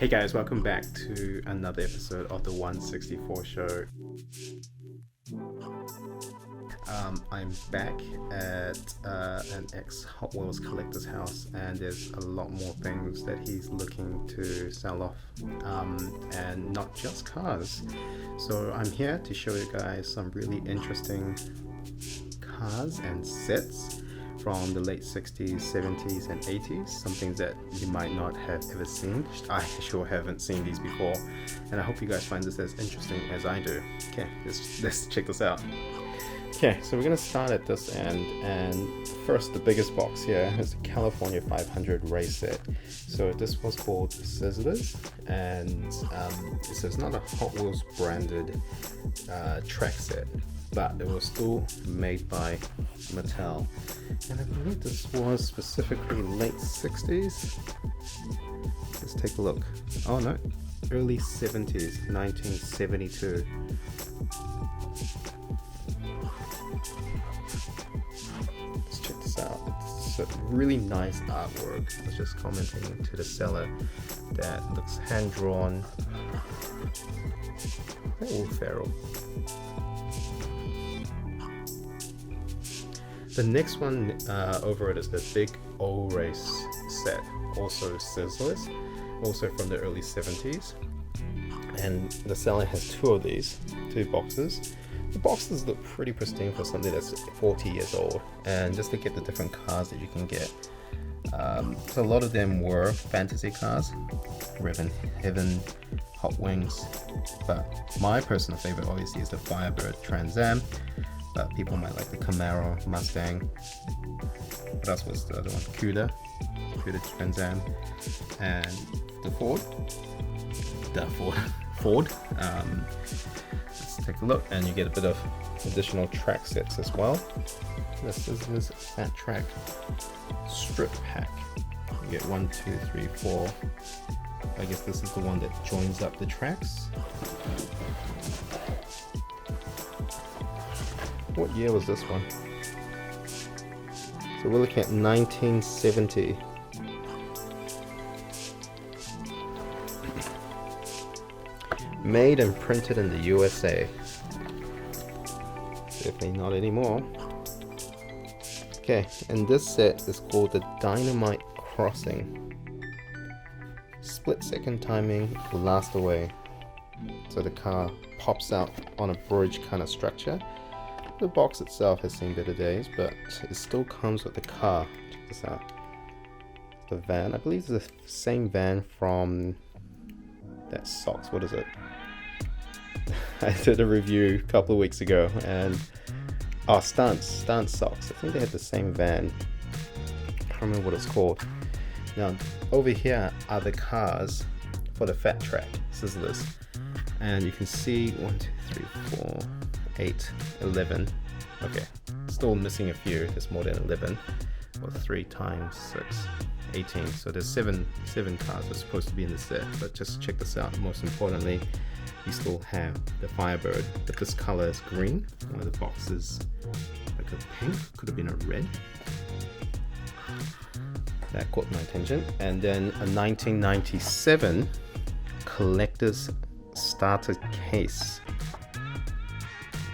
Hey guys, welcome back to another episode of the 164 show. I'm back at an ex-Hot Wheels collector's house, and there's a lot more things that he's looking to sell off, and not just cars. So I'm here to show you guys some really interesting cars and sets from the late 60s, 70s, and 80s, some things that you might not have ever seen. I sure haven't seen these before, and I hope you guys find this as interesting as I do. Okay, let's check this out. Okay, so we're gonna start at this end, and first, the biggest box here is the California 500 race set. So this was called Sizzlers, and so it's not a Hot Wheels branded track set, but it was still made by Mattel, and I believe this was specifically late 60s. Let's take a look. Oh no, early 70s, 1972. Let's check this out. It's a really nice artwork. I was just commenting to the seller that looks hand-drawn. Oh, Pharaoh. The next one over it is the Big O Race set, also Sizzlers, also from the early 70s. And the seller has two of these, two boxes. The boxes look pretty pristine for something that's 40 years old, and just to get the different cars that you can get. So a lot of them were fantasy cars, Revan Heaven, Hot Wings, but my personal favorite obviously is the Firebird Trans Am. But people might like the Camaro, Mustang. What else was the other one? Cuda Trans Am, and the Ford. Let's take a look, and you get a bit of additional track sets as well. This is that track strip pack. You get 1, 2, 3, 4. I guess this is the one that joins up the tracks. What year was this one? So we're looking at 1970. Made and printed in the USA. Definitely not anymore. Okay, and this set is called the Dynamite Crossing. Split second timing, blast away. So the car pops out on a bridge kind of structure. The box itself has seen better days, but it still comes with the car. Check this out. The van, I believe it's the same van from that socks. What is it? I did a review a couple of weeks ago, and Stance socks. I think they had the same van. I can't remember what it's called. Now over here are the cars for the Fat Track Sizzlers, and you can see 1, 2, 3, 4, 8, 11. Okay, still missing a few. There's more than 11. Or 3 times 6, 18. So there's seven cars that are supposed to be in the set. But just check this out. Most importantly, you still have the Firebird, but this color is green. One of the boxes like a pink, could have been a red. That caught my attention. And then a 1997 collector's starter case.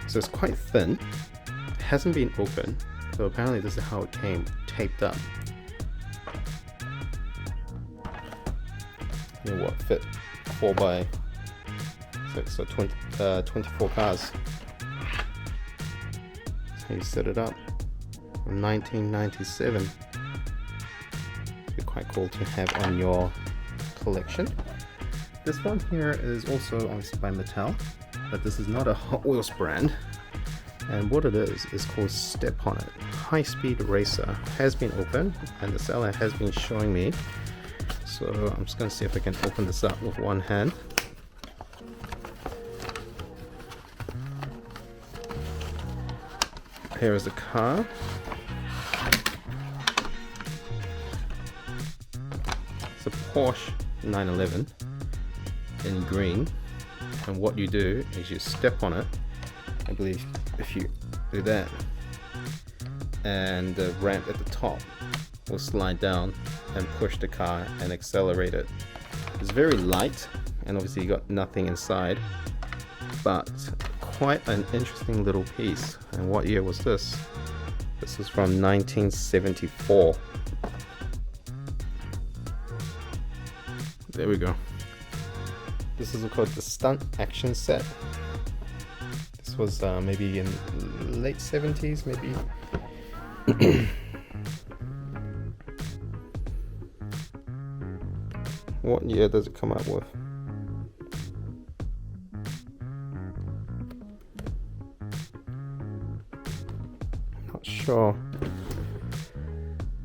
So it's quite thin, hasn't been opened, so apparently this is how it came, taped up. You know what, fit 4x6, so 24 cars. That's how you set it up. From 1997. It'd be quite cool to have on your collection. This one here is also obviously by Mattel, but this is not a Hot Wheels brand, and what it is called Step On It High Speed Racer. Has been opened, and the seller has been showing me, so I'm just going to see if I can open this up with one hand. Here is the car. It's a Porsche 911 in green, and what you do is you step on it. I believe if you do that, and the ramp at the top will slide down and push the car and accelerate it It's very light, and obviously you got nothing inside, but quite an interesting little piece. And what year was this? This was from 1974. There we go. This is called the Stunt Action Set. This was maybe in late 70s, maybe. What year does it come out with? Not sure.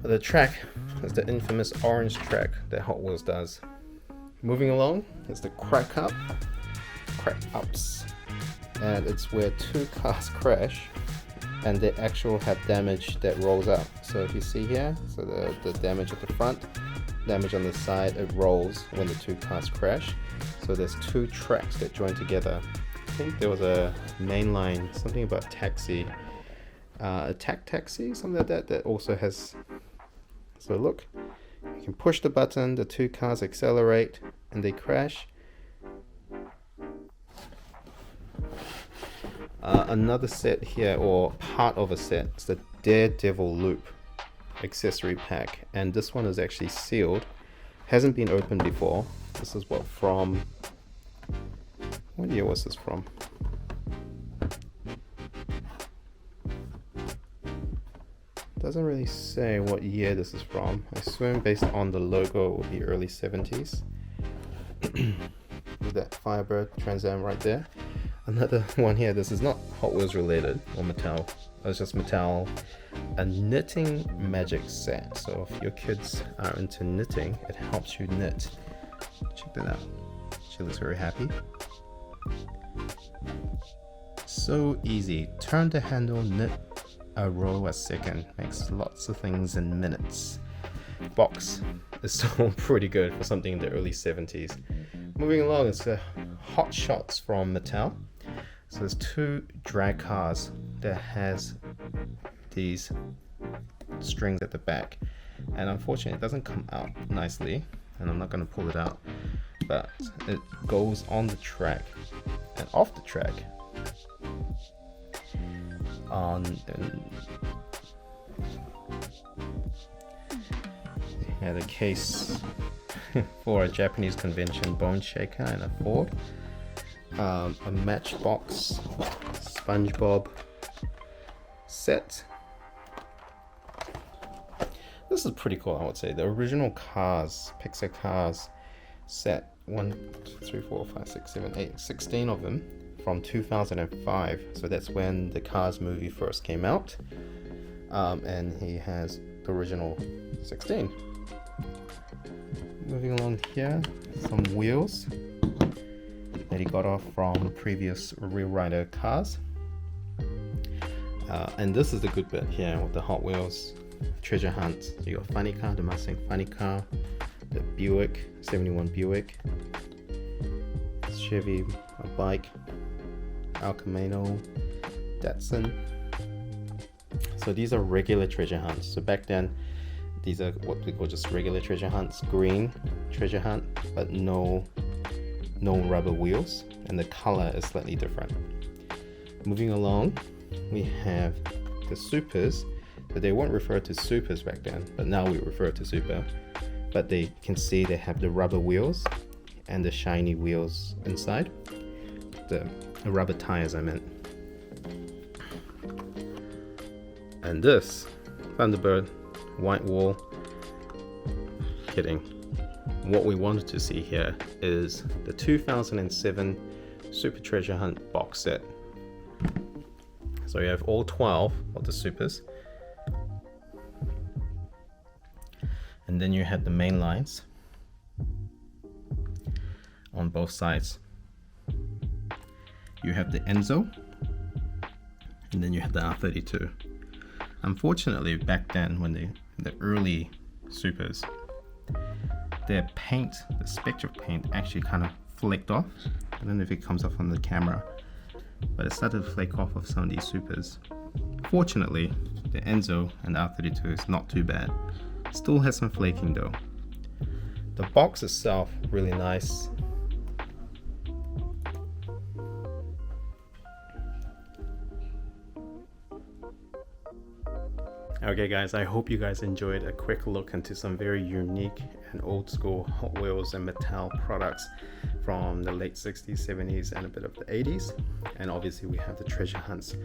But the track is the infamous orange track that Hot Wheels does. Moving along is the crack ups, and it's where two cars crash and they actually have damage that rolls up. So if you see here, so the damage at the front, damage on the side, it rolls when the two cars crash. So there's two tracks that join together. I think there was a main line, something about taxi, attack taxi, something like that, that also has. So look, you can push the button, the two cars accelerate and they crash. Another set here, or part of a set, is the Daredevil Loop accessory pack, and this one is actually sealed, hasn't been opened before. This is what year was this from? Doesn't really say what year this is from. I assume based on the logo it will be early 70s. With that Firebird Trans Am right there. Another one here, this is not Hot Wheels related or Mattel, it's just Mattel, a knitting magic set. So if your kids are into knitting, it helps you knit. Check that out. She looks very happy. So easy. Turn the handle, knit a row a second. Makes lots of things in minutes. Box is still pretty good for something in the early 70s. Moving along, it's the Hot Shots from Mattel. So there's two drag cars that has these strings at the back, and unfortunately it doesn't come out nicely, and I'm not going to pull it out, but it goes on the track and off the track. Had a case for a Japanese convention bone shaker and a Ford. A Matchbox SpongeBob set. This is pretty cool, I would say. The original Cars, Pixar Cars set, 1, 2, 3, 4, 5, 6, 7, 8, 16 of them from 2005. So that's when the Cars movie first came out. And he has the original 16. Moving along here, some wheels that he got off from previous Real Rider cars. And this is the good bit here with the Hot Wheels treasure hunt. So you got Funny Car, the Mustang Funny Car, the Buick, 71 Buick, Chevy, a bike, Al Camino, Datsun. So these are regular treasure hunts. So back then, these are what we call just regular treasure hunts, green treasure hunt, but no rubber wheels, and the color is slightly different. Moving along, we have the supers, but they weren't referred to supers back then, but now we refer to super. But they can see they have the rubber wheels and the shiny wheels inside, the rubber tires I meant. And this Thunderbird white wall, kidding. What we wanted to see here is the 2007 Super Treasure Hunt box set. So you have all 12 of the supers, and then you have the main lines on both sides. You have the Enzo, and then you have the R32. Unfortunately, back then, when the early supers, their paint, the spectral paint, actually kind of flaked off. I don't know if it comes off on the camera, but it started to flake off of some of these supers. Fortunately, the Enzo and the R32 is not too bad. Still has some flaking though. The box itself, really nice. Okay guys, I hope you guys enjoyed a quick look into some very unique and old school Hot Wheels and Mattel products from the late 60s, 70s and a bit of the 80s. And obviously we have the treasure hunts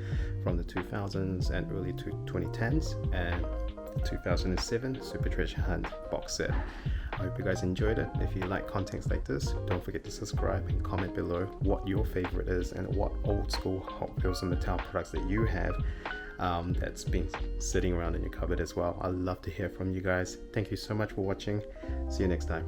from the 2000s and early 2010s and 2007 Super Treasure Hunt box set. I hope you guys enjoyed it. If you like contents like this, don't forget to subscribe and comment below what your favorite is and what old school Hot Wheels and Mattel products that you have that's been sitting around in your cupboard as well. I'd love to hear from you guys. Thank you so much for watching. See you next time.